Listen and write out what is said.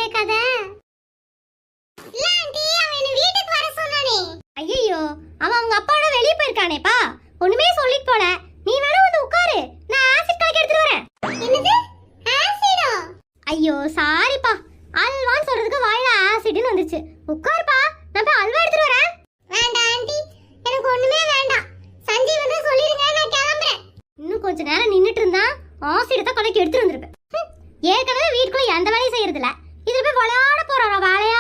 போலயே கதை. இல்ல ஆண்டி, அவன் என்ன வீட்டுக்கு வர சொன்னானே. ஐயோ, அவன் அவங்க அப்பாவோட வெளிய போயிருக்கானேப்பா. ஒண்ணுமே சொல்லிட்டு போல. நீ வேணா வந்து உட்காரு, நான் ஆசிட் கலக்கி எடுத்துட்டு வரேன். என்னது? ஆசிடா? ஐயோ சாரிப்பா, அல்வான்னு சொல்றதுக்கு வாயில ஆசிட்னு வந்துச்சு. உட்காருப்பா, நான் போய் அல்வா எடுத்துட்டு வரேன். வேண்டாம் ஆண்டி, எனக்கு ஒண்ணுமே வேண்டாம். சஞ்சீவ் வந்து சொல்லிருங்க, நான் கிளம்புறேன். இன்னும் கொஞ்ச நேரம் நின்னுட்டு இருந்தா ஆசிட் தான் கலக்கி எடுத்துட்டு வந்திருப்பேன். ஏற்கனவே வீட்டுக்குள்ள எந்த வேலையும் செய்யறது இல்ல, இதுல போய் விளையாட போறாரா வேலையா?